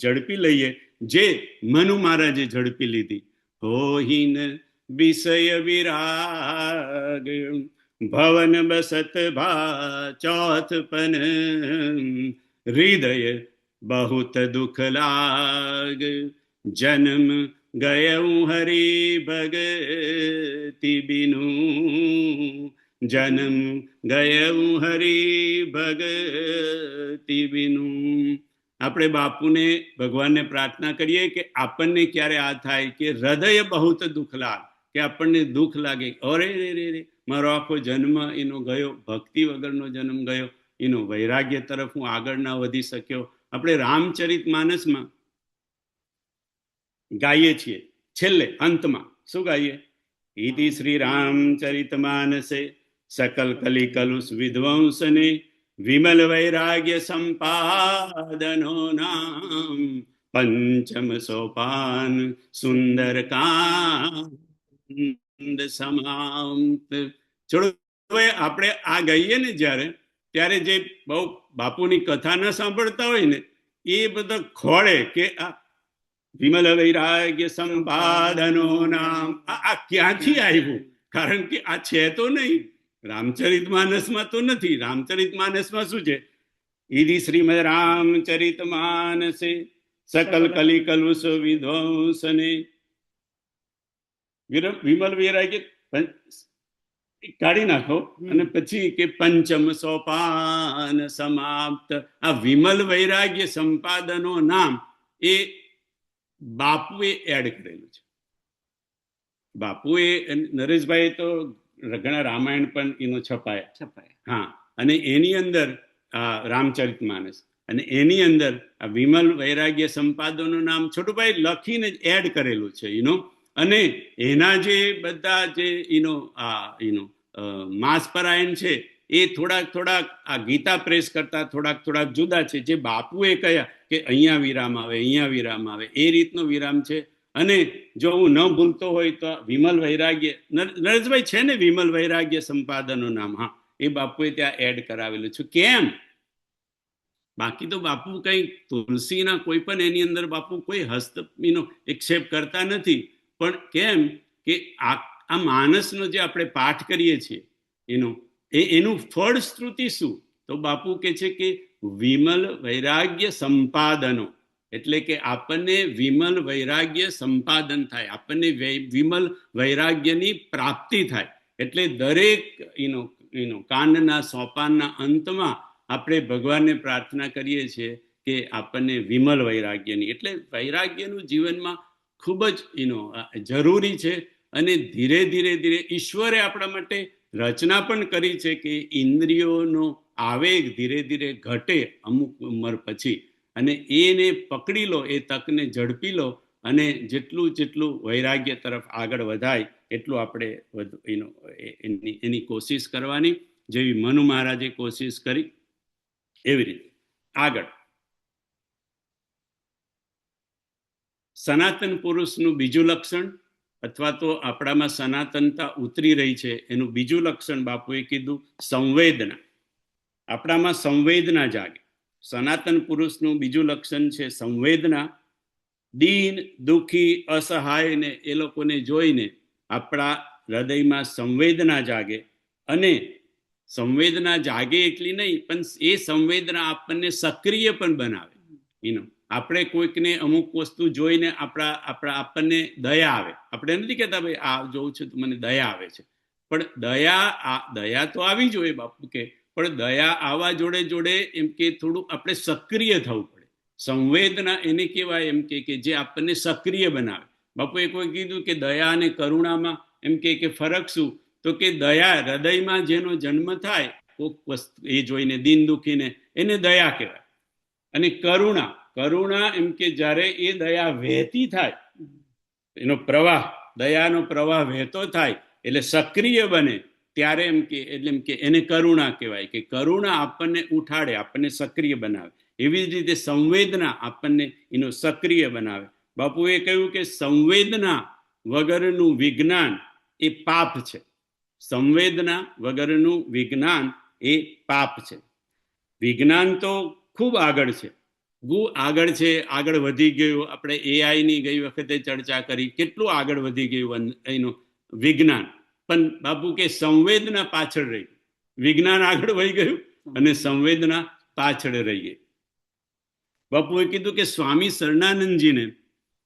ઝડપી લઈએ, જે મનુ મહારાજે ઝડપી લીધી. હોહીન વિષય વિરાગ ભવન બસત ભા ચોથ પન હૃદય બહુત દુઃખ લાગ જન્મ ગયઉ હરી ભગતિ બિનુ જન્મ ગયઉ હરી ભગતિ બિનુ. આપણે બાપુને ભગવાનને પ્રાર્થના કરીએ કે આપણને ક્યારે આ થાય કે હૃદય બહુત દુઃખ લાગ, કે આપણને દુઃખ લાગે, અરે રે મારો આખો જન્મ ગયો, ભક્તિ વગરનો જન્મ ગયો, વૈરાગ્ય તરફ હું આગળ ના વધી શક્યો. આપણે રામચરિત માનસમાં ગાઈએ છીએ, છેલ્લે અંતમાં શું ગાઈએ? ઇતિ શ્રી રામચરિત માનસે સકલ કલી કલુષ વિધ્વંસને વિમલ વૈરાગ્ય સંપાદનો નામ પંચમ સોપાન સુંદર કાંડ સમાપ્ત. ચલો આપણે આ ગાઈએ ને ત્યારે જે બહુ બાપુની કથા ના સાંભળતા હોય ને એ બધા ખોળે કે આ વિમલ વૈરાગ્ય સંપાદનો નામ આ ક્યાંથી આવ્યું? કારણ કે આ છે તો નહીં, રામચરિત માનસમાં તો નથી. રામચરિત માનસમાં શું છે? ઈદી શ્રીમદ રામચરિત માનસે સકલ કલી કલુષ વિધ્વંસને વિમલ વૈરાગ્ય કાઢી નાખો, અને પછી કે પંચમ સોપાન સમાપ્ત. આ વિમલ વૈરાગ્ય સંપાદનો નામ એ બાપુએ એડ કરેલું છે. બાપુએ, નરેશભાઈ તો ઘણા રામાયણ પણ છપાયા. હા, અને એની અંદર રામચરિત માનસ, અને એની અંદર આ વિમલ વૈરાગ્ય સંપાદનનું નામ છોટુભાઈ લખીને એડ કરેલું છે. અને એના જે બધા જે માસપરાયણ છે એ થોડાક આ ગીતા પ્રેસ કરતા થોડાક જુદા છે. જે બાપુએ કહ્યા કે અહીંયા વિરામ આવે, અહીંયા વિરામ આવે, એ રીતનો વિરામ છે. અને જો હું ન ભૂલતો હોય તો વિમલ વૈરાગ્ય, નરેશભાઈ છે ને વિમલ વૈરાગ્ય સંપાદનનું નામ? હા, એ બાપુએ ત્યાં એડ કરાવેલું છે. કેમ? બાકી તો બાપુ કઈ તુલસીના કોઈ પણ એની અંદર બાપુ કોઈ એક્ષેપ કરતા નથી. પણ કેમ કે આ માનસનો જે આપણે પાઠ કરીએ છીએ એનું ફળશ્રુતિ શું? તો બાપુ કે છે કે વિમલ વૈરાગ્ય સંપાદનો, એટલે કે આપણને વિમલ વૈરાગ્ય સંપાદન થાય, આપણને વિમલ વૈરાગ્યની પ્રાપ્તિ થાય. એટલે દરેક કાંડના સોપાનના અંતમાં આપણે ભગવાનને પ્રાર્થના કરીએ છીએ કે આપણને વિમલ વૈરાગ્યની, એટલે વૈરાગ્યનું જીવનમાં ખૂબ જ જરૂરી છે. અને ધીરે ધીરે ઈશ્વરે આપણા માટે રચના પણ કરી છે કે ઇન્દ્રિયોનો આવેગ ધીરે ધીરે ઘટે અમુક ઉંમર પછી, અને એને પકડી લો, એ તકને ઝડપી લો, અને જેટલું વૈરાગ્ય તરફ આગળ વધાય એટલું આપણે એની કોશિશ કરવાની, જેવી મનુ મહારાજે કોશિશ કરી એવી રીતે આગળ. સનાતન પુરુષનું બીજું લક્ષણ, અથવા તો આપણામાં સનાતનતા ઉતરી રહી છે એનું બીજું લક્ષણ બાપુએ કીધું સંવેદના. આપણામાં સંવેદના જાગે. સનાતન પુરુષનું બીજું લક્ષણ છે સંવેદના. દીન, દુઃખી, અસહાય ને એ લોકોને જોઈને આપણા હૃદયમાં સંવેદના જાગે. અને સંવેદના જાગે એટલી નહીં, પણ એ સંવેદના આપણને સક્રિય પણ બનાવે. આપણે કોઈકને અમુક વસ્તુ જોઈને આપણને દયા આવે. આપણે નથી કહેતા ભાઈ આ જોઉં છે તો મને દયા આવે છે, પણ દયા તો આવી જોઈએ બાપુ કે, પણ દયા આવવા જોડે એમ કે થોડું આપણે સક્રિય થવું પડે. સંવેદના એને કહેવાય એમ કે જે આપણને સક્રિય બનાવે. બાપુએ કોઈ કીધું કે દયા અને કરુણામાં એમ કે ફરક શું? તો કે દયા હૃદયમાં જેનો જન્મ થાય કોક વસ્તુ એ જોઈને દીન દુખીને, એને દયા કહેવાય. અને કરુણા એમ કે જ્યારે એ દયા વહેતી થાય, એનો પ્રવાહ, દયાનો પ્રવાહ વહેતો થાય એટલે સક્રિય બને, ત્યારે એમ કે એને કરુણા કહેવાય. કે કરુણા આપણને ઉઠાડે, આપણને સક્રિય બનાવે. એવી જ રીતે સંવેદના આપણને એનો સક્રિય બનાવે. બાપુએ કહ્યું કે સંવેદના વગરનું વિજ્ઞાન એ પાપ છે. સંવેદના વગરનું વિજ્ઞાન એ પાપ છે. વિજ્ઞાન તો ખૂબ આગળ છે, આગળ વધી ગયું. આપણે AI ની ગઈ વખતે ચર્ચા કરી, કેટલું આગળ વધી ગયું એનું વિજ્ઞાન. પણ બાપુ કે સંવેદના પાછળ રહી. વિજ્ઞાન આગળ વધી ગયું અને સંવેદના પાછળ રહી ગઈ. બાપુએ કીધું કે સ્વામી શરણાનંદજીને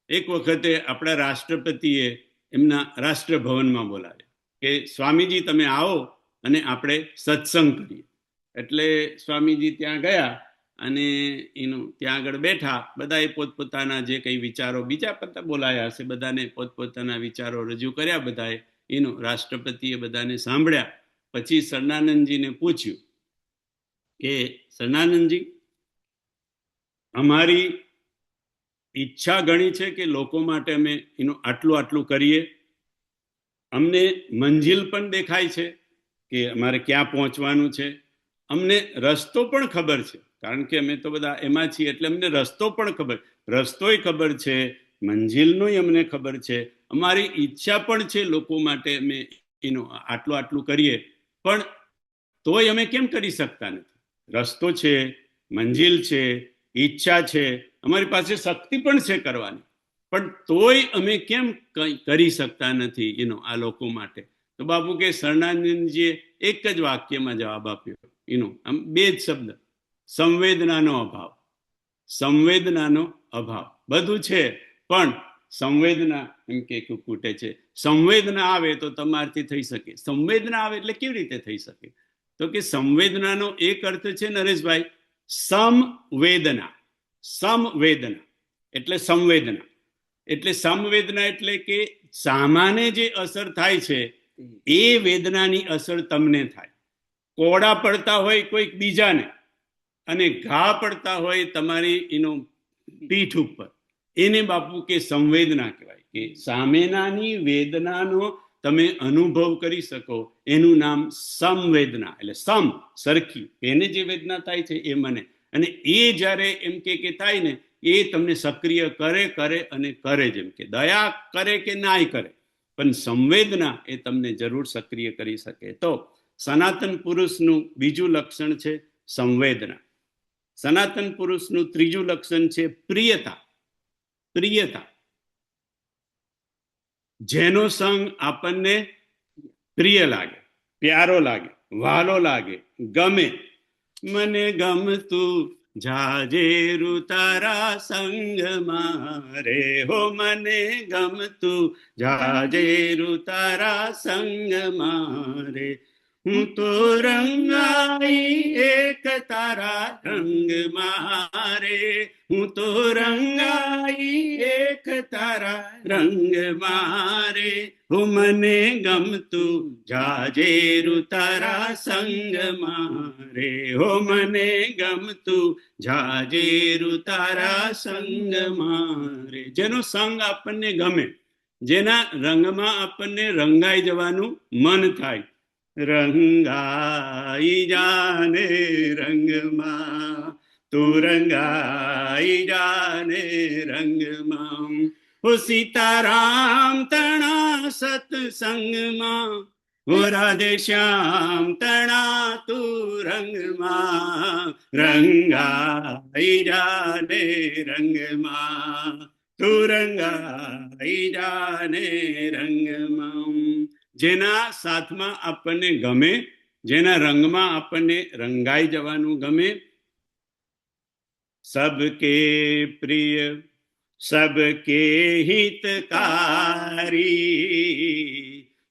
એક વખતે આપણા રાષ્ટ્રપતિએ એમના રાષ્ટ્રભવનમાં બોલાવ્યા કે સ્વામીજી તમે આવો અને આપણે સત્સંગ કરીએ. એટલે સ્વામીજી ત્યાં ગયા અને ત્યાં આગળ બેઠા. બધાએ પોતપોતાના જે કંઈ વિચારો બીજા પતા બોલાયા હશે, બધાને પોતપોતાના વિચારો રજૂ કર્યા. બધાએ રાષ્ટ્રપતિએ બધાને સાંભળ્યા. પછી શરણાનંદજીને પૂછ્યું કે શરણાનંદજી, અમારી ઈચ્છા ઘણી છે કે લોકો માટે અમે આટલું કરીએ. અમને મંજિલ પણ દેખાય છે કે અમારે ક્યાં પહોંચવાનું છે. અમને રસ્તો પણ ખબર છે, કારણ કે અમે તો બધા એમાં છીએ, એટલે અમને રસ્તો પણ રસ્તોય ખબર છે, મંજિલનોય અમને ખબર છે. અમારી ઈચ્છા પણ છે લોકો માટે અમે આટલું કરીએ, પણ તોય અમે કેમ કરી શકતા નથી? રસ્તો છે, મંજિલ છે, ઈચ્છા છે, અમારી પાસે શક્તિ પણ છે કરવાની, પણ તોય અમે કેમ કંઈ કરી શકતા નથી આ લોકો માટે? તો બાપુ કે શરણાનંદજીએ એક જ વાક્યમાં જવાબ આપ્યો, આમ બે જ શબ્દ, સંવેદનાનો અભાવ. બધું છે પણ સંવેદના એમ કે ખૂટે છે. સંવેદના આવે તો તમારાથી થઈ શકે. સંવેદના આવે એટલે કેવી રીતે થઈ શકે? તો કે સંવેદનાનો એક અર્થ છે નરેશભાઈ, સમવેદના એટલે સંવેદના. એટલે સંવેદના એટલે કે સામાન્ય જે અસર થાય છે એ વેદનાની અસર તમને થાય. કોડા પડતા હોય કોઈક બીજાને અને ઘા પડતા હોય તમારી પીઠ ઉપર, એને બાપુ કે સંવેદના કહેવાય. કે સામેનાની વેદનાનો તમે અનુભવ કરી શકો, એનું નામ સંવેદના. એટલે સરખી એને જે વેદના થાય છે એ મને, અને એ જ્યારે એમ કે થાય ને, એ તમને સક્રિય કરે જેમ કે દયા કરે કે નાય કરે, પણ સંવેદના એ તમને જરૂર સક્રિય કરી શકે. તો સનાતન પુરુષનું બીજું લક્ષણ છે સંવેદના. સનાતન પુરુષનું ત્રીજું લક્ષણ છે પ્રિયતા. જેનો સંગ આપણને પ્રિય લાગે, પ્યારો લાગે, વાલો લાગે, ગમે. મને ગમતું જાજેરું તારા સંગમાં રે, હો મને ગમતું જાજેરું તારા સંગમાં રે. હું તો રંગાઈ એક તારા રંગમાં રે, હું તો રંગાઈ એક તારા રંગમાં રે. હો મને ગમતું જાજેરું તારા સંગમાં રે, હો મને ગમતું જાજેરું તારા સંગમાં રે. જેનો સંગ આપણને ગમે, જેના રંગમાં આપણને રંગાઈ જવાનું મન થાય. રંગાઈ જાને રંગમાં, તું રંગાઈ જાને રંગમાં. હો સીતારામ તણા સત્સંગમાં, હો રાધે શ્યામ તણા તું રંગમાં. રંગાઈ જાને રંગમાં, તું રંગાઈ જાને રંગમાં. જેના સાથમાં આપણને ગમે, જેના રંગમાં આપણને રંગાઈ જવાનું ગમે. સબકે પ્રિય સબકે હિતકારી,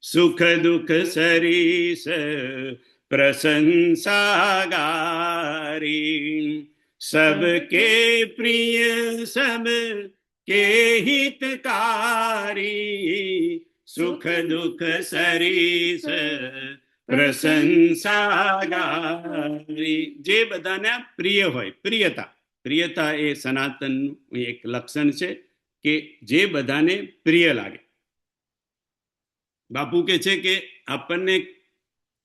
સુખ દુઃખ સરીસ પ્રશંસાગારી. સબકે પ્રિય સબકે કે હિતકારી, સુખ દુઃખ સરીસ પ્રશંસા ગારી. જે બધાને પ્રિય હોય, પ્રિયતા. પ્રિયતા એ સનાતનનું એક લક્ષણ છે કે જે બધાને પ્રિય લાગે. બાપુ કે છે કે આપણને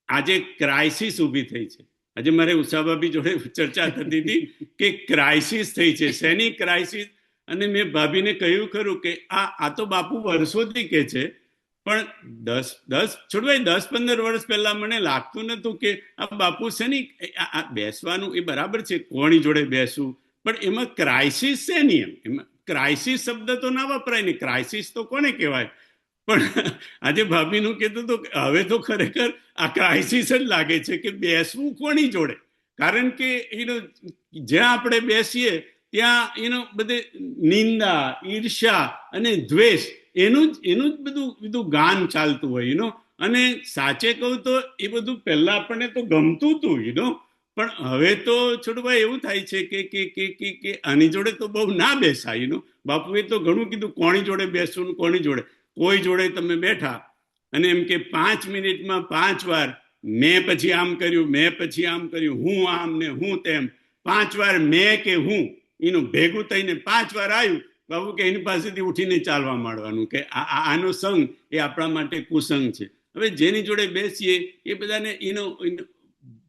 આજે ક્રાઇસિસ ઊભી થઈ છે. આજે મારે ઉષાભાભી જોડે ચર્ચા થતી હતી કે ક્રાઇસિસ થઈ છે. શેની ક્રાઇસિસ? અને મેં ભાભીને કહ્યું ખરું કે આ તો બાપુ વર્ષોથી કે છે, પણ 10-15 વર્ષ પહેલા મને લાગતું નતું કે આ બાપુ છે ને આ બેસવાનું એ બરાબર છે, કોની જોડે બેસવું, પણ એમાં ક્રાઇસિસ છે નહીં. એમાં ક્રાઇસિસ શબ્દ તો ના વપરાય ને, ક્રાઇસિસ તો કોને કહેવાય. પણ આજે ભાભીનું કીધું તો હવે તો ખરેખર આ ક્રાઇસિસ જ લાગે છે કે બેસવું કોની જોડે. કારણ કે જ્યાં આપણે બેસીએ ત્યાં બધે નિંદા, ઈર્ષ્યા અને દ્વેષ એનું જ બધું ગાન ચાલતું હોય. અને સાચે કહું તો એ બધું પહેલા આપણને તો ગમતું હતું, પણ હવે તો છોટુભાઈ એવું થાય છે કે આની જોડે તો બહુ ના બેસાય. બાપુએ તો ઘણું કીધું કોની જોડે બેસવું, કોની જોડે. કોઈ જોડે તમે બેઠા અને એમ કે 5 મિનિટમાં 5 વાર મેં પછી આમ કર્યું, મેં પછી આમ કર્યું, હું આમ ને હું તેમ, 5 વાર મેં કે હું એનું ભેગું થઈને 5 વાર આવ્યું, બાબુ કે એની પાસેથી ઉઠીને ચાલવા માંડવાનું કે આનો સંગ એ આપણા માટે કુસંગ છે. હવે જેની જોડે બેસીએ એ બધાને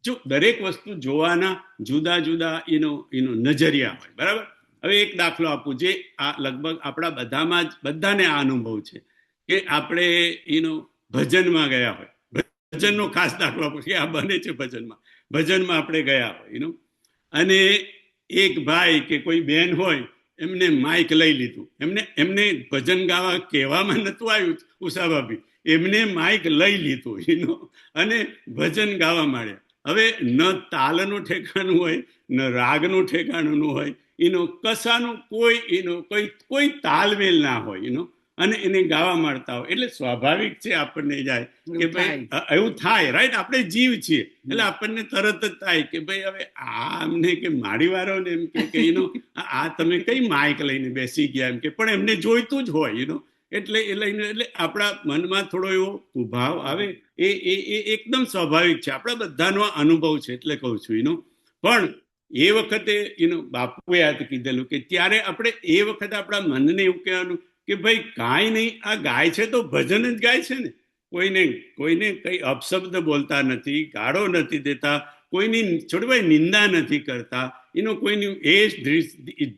જો દરેક વસ્તુ જોવાના જુદા જુદા નજરિયા હોય, બરાબર. હવે એક દાખલો આપું, જે આ લગભગ આપણા બધામાં જ બધાને આ અનુભવ છે કે આપણે ભજનમાં ગયા હોય. ભજનનો ખાસ દાખલો આપું કે આ બને છે ભજનમાં આપણે ગયા હોય અને એક ભાઈ કે કોઈ બેન હોય એમને માઇક લઈ લીધું. એમને ભજન ગાવા કહેવામાં નતું આવ્યું ઉષાભાભી, એમને માઇક લઈ લીધું અને ભજન ગાવા માંડ્યા. હવે ન તાલનું ઠેકાણું હોય, ન રાગનું ઠેકાણું હોય, કશાનું કોઈ તાલમેલ ના હોય, અને એને ગાવા માંડતા હોય. એટલે સ્વાભાવિક છે આપણને જાય કે ભાઈ એવું થાય, રાઈટ. આપણે જીવ છીએ એટલે આપણને તરત જ થાય કે ભાઈ હવે અમને કે માડી વાળો ને એમ કે આ તમે કઈ માઇક લઈને બેસી ગયા એમ કે, પણ એમને જોઈતું જ હોય એટલે આપણા મનમાં થોડો એવો ઉભાવ આવે. એ એકદમ સ્વાભાવિક છે, આપણા બધાનો અનુભવ છે. એટલે કહું છું પણ એ વખતે બાપુએ આ કીધેલું કે ત્યારે આપણે એ વખતે આપણા મનને એવું કહેવાનું કે ભાઈ કાંઈ નહીં, આ ગાય છે તો ભજન જ ગાય છે ને. કોઈને કઈ અપશબ્દ બોલતા નથી, ગાળો નથી દેતા, કોઈની છોડભાઈ નિંદા નથી કરતા, કોઈની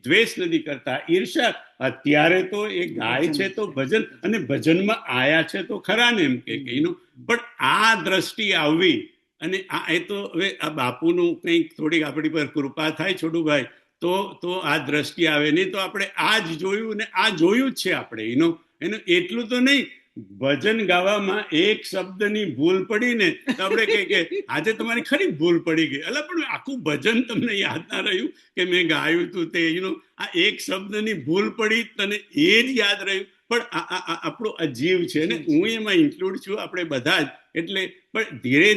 દ્વેષ નથી કરતા, ઈર્ષા. અત્યારે તો એ ગાય છે તો ભજન, અને ભજનમાં આયા છે તો ખરા ને એમ કે પણ આ દ્રષ્ટિ આવવી. અને એ તો હવે આ બાપુનું કંઈક થોડીક આપણી પર કૃપા થાય છોટુભાઈ, તો આ દ્રષ્ટિ આવે. નહીં તો આપણે આ જ જોયું ને આ જોયું જ છે આપણે. એનું એટલું તો નહીં, ભજન ગાવામાં એક શબ્દની ભૂલ પડી ને તો આપણે કે આજે તમારી ખરી ભૂલ પડી ગઈ, એટલે પણ આખું ભજન તમને યાદ ના રહ્યું કે મેં ગાયું હતું તે. આ એક શબ્દની ભૂલ પડી તને એ જ યાદ રહ્યું. પણ આપણો આ જીવ છે ને, હું એમાં ઇન્ક્લુડ છું, આપણે બધા જ. એટલે પણ ધીરે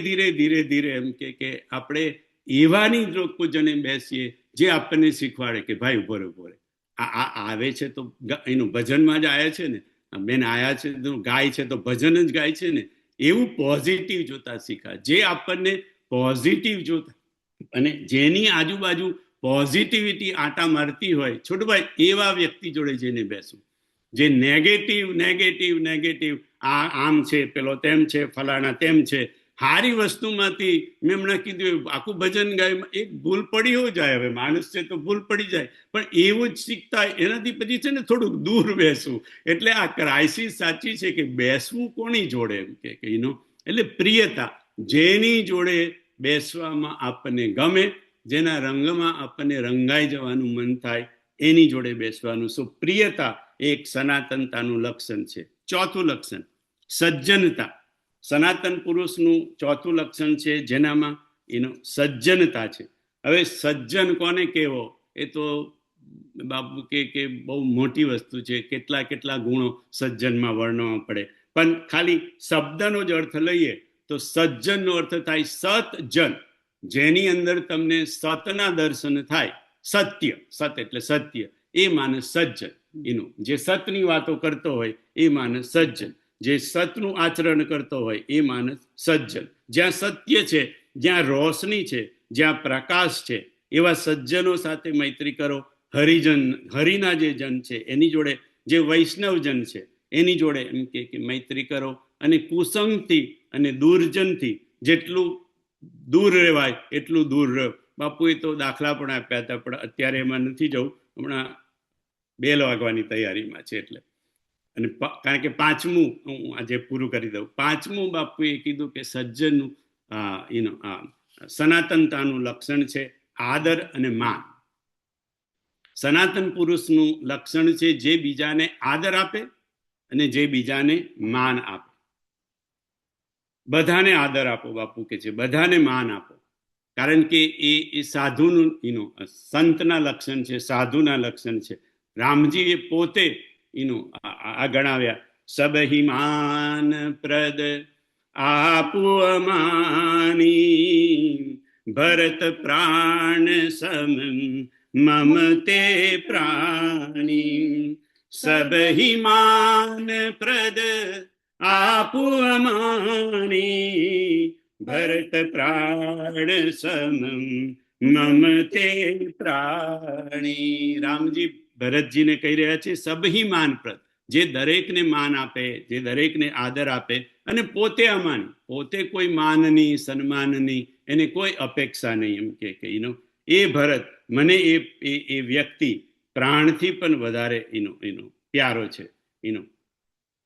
ધીરે એમ કે આપણે એવાની લોકો જણે બેસીએ જે આપણને શીખવાડે કે ભાઈ ઉભો રે, આ આવે છે તો ભજનમાં જ આવ્યા છે ને, બેન આયા છે તો ગાય છે તો ભજન જ ગાય છે ને. એવું પોઝિટિવ જોતા શીખા, જે આપણને પોઝિટિવ જોતા અને જેની આજુબાજુ પોઝિટિવિટી આટા મારતી હોય છોટભાઈ, એવા વ્યક્તિ જોડે જઈને બેસવું. જે નેગેટિવ આ આમ છે, પેલો તેમ છે, ફલાણા તેમ છે, સારી વસ્તુમાંથી મેં હમણાં કીધું આખું ભજન ગાય એક ભૂલ પડી હો જાય. હવે માણસ છે તો ભૂલ પડી જાય, પણ એવું જ શીખતા એનાથી પછી છે ને થોડુંક દૂર બેસવું. એટલે આ ક્રાઇસિસ સાચી છે કે બેસવું કોની જોડે એમ કે એટલે પ્રિયતા, જેની જોડે બેસવામાં આપણને ગમે, જેના રંગમાં આપણને રંગાઈ જવાનું મન થાય, એની જોડે બેસવાનું. સો પ્રિયતા એક સનાતનતાનું લક્ષણ છે. ચોથું લક્ષણ સજ્જનતા. સનાતન પુરુષનું ચોથું લક્ષણ છે જેનામાં સજ્જનતા છે. હવે સજ્જન કોને કહેવો એ તો બાપુ કે બહુ મોટી વસ્તુ છે. કેટલા ગુણો સજ્જનમાં વર્ણવવા પડે, પણ ખાલી શબ્દનો જ અર્થ લઈએ તો સજ્જનનો અર્થ થાય સતજન, જેની અંદર તમને સતના દર્શન થાય. સત્ય, સત એટલે સત્ય, એ માણસ સજ્જન. એનું જે સતની વાતો કરતો હોય એ માણસ સજ્જન, જે સતનું આચરણ કરતો હોય એ માણસ સજ્જન. જ્યાં સત્ય છે, જ્યાં રોશની છે, જ્યાં પ્રકાશ છે, એવા સજ્જનો સાથે મૈત્રી કરો. હરિજન, હરિના જે જન છે એની જોડે, જે વૈષ્ણવજન છે એની જોડે એમ કે મૈત્રી કરો. અને કુસંગથી અને દુર્જનથી જેટલું દૂર રહેવાય એટલું દૂર રહો. બાપુએ તો દાખલા પણ આપ્યા હતા, પણ અત્યારે એમાં નથી જવું, હમણાં બેલ વાગવાની તૈયારીમાં છે એટલે. અને કારણ કે પાંચમું હું આજે પૂરું કરી દઉં. પાંચમું બાપુએ કીધું કે સજ્જનનું સનાતનતાનું લક્ષણ છે આદર અને માન. સનાતન પુરુષનું લક્ષણ છે જે બીજાને આદર આપે અને જે બીજાને માન આપે. બધાને આદર આપો, બાપુ કે છે, બધાને માન આપો. કારણ કે એ સાધુનું સંતના લક્ષણ છે, સાધુના લક્ષણ છે. રામજી એ પોતે આ ગણાવ્યા, સબહી માન પ્રદ આપુ અમાની, ભરત પ્રાણ સમ મમ તે પ્રાણી. સબહી માન પ્રદ આપુ અમાની, ભરત પ્રાણ સમ મમ તે પ્રાણી. રામજી ભરતજીને કહી રહ્યા છે સબહી માનપ્રદ, જે દરેકને માન આપે, જે દરેકને આદર આપે, અને પોતે અમાની, પોતે કોઈ માનની સન્માનની એને કોઈ અપેક્ષા નહીં. એમ કે એ ભરત મને એ વ્યક્તિ પ્રાણથી પણ વધારે પ્યારો છે.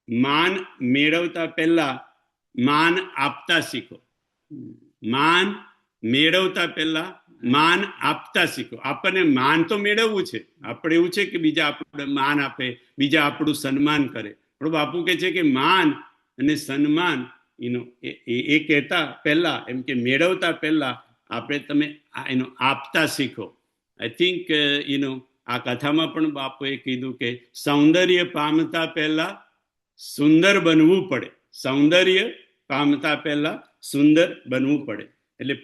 માન મેળવતા પહેલા માન આપતા શીખો. માન મેળવતા પહેલા માન આપતા શીખો. આપણને માન તો મેળવવું છે, આપણે એવું છે કે બીજા આપણે માન આપે, બીજા આપણું સન્માન કરે. પણ બાપુ કહે છે કે માન અને સન્માન એ કહેતા પહેલા, એમ કે મેળવતા પહેલા તમે આપતા શીખો. આઈ થિંક આ કથામાં પણ બાપુએ કીધું કે સૌંદર્ય પામતા પહેલા સુંદર બનવું પડે. સૌંદર્ય પામતા પહેલા સુંદર બનવું પડે. એટલે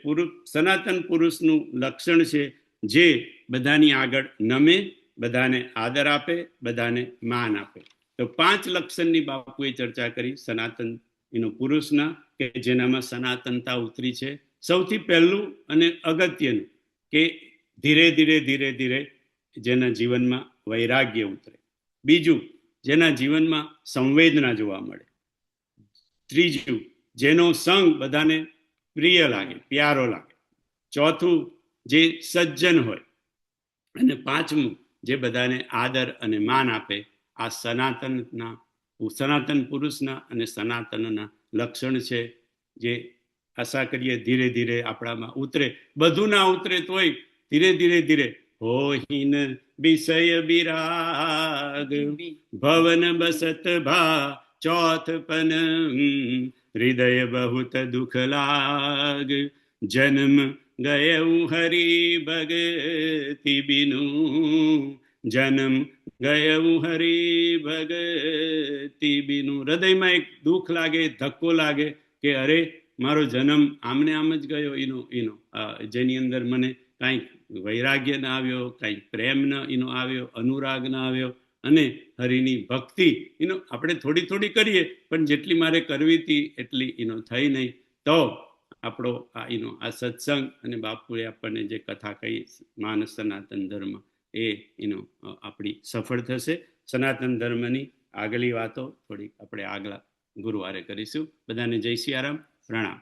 સનાતન પુરુષનું લક્ષણ છે જે બધાની આગળ નમે, બધાને આદર આપે, બધાને માન આપે. તો 5 લક્ષણની બાપુએ ચર્ચા કરી સનાતન પુરુષના, કે જેનામાં સનાતનતા ઉતરી છે. સૌથી પહેલું અને અગત્યનું કે ધીરે ધીરે ધીરે ધીરે જેના જીવનમાં વૈરાગ્ય ઉતરે. બીજું, જેના જીવનમાં સંવેદના જોવા મળે. ત્રીજું, જેનો સંગ બધાને પ્રિય લાગે, પ્યારો લાગે. ચોથું, જે સજ્જન હોય. અને પાંચમું, જે બધાને આદર અને માન આપે. આ સનાતન પુરુષના અને સનાતનના લક્ષણ છે, જે આશા કરીએ ધીરે ધીરે આપણામાં ઉતરે. બધું ના ઉતરે તોય ધીરે ધીરે ધીરે હોહીન વિષય વિરાગ ભવન બસત ભા ચોથપન હૃદય બહુત દુઃખ લાગ જન્મ ગયઉ હરી ભગતિ બિનુ જન્મ ગયઉ હરી ભગતિ બિનુ. હૃદયમાં એક દુઃખ લાગે, ધક્કો લાગે કે અરે મારો જન્મ આમને આમ જ ગયો. જેની અંદર મને કાંઈક વૈરાગ્ય ના આવ્યો, કાંઈક પ્રેમ ન આવ્યો, અનુરાગ ના આવ્યો. અને હરિની ભક્તિ આપણે થોડી થોડી કરીએ, પણ જેટલી મારે કરવી હતી એટલી થઈ નહીં. તો આપણો આ સત્સંગ અને બાપુએ આપણને જે કથા કહી માનસ સનાતન ધર્મ, એ આપણી સફળ થશે. સનાતન ધર્મની આગલી વાતો થોડીક આપણે આગલા ગુરુવારે કરીશું. બધાને જય સિયારામ, પ્રણામ.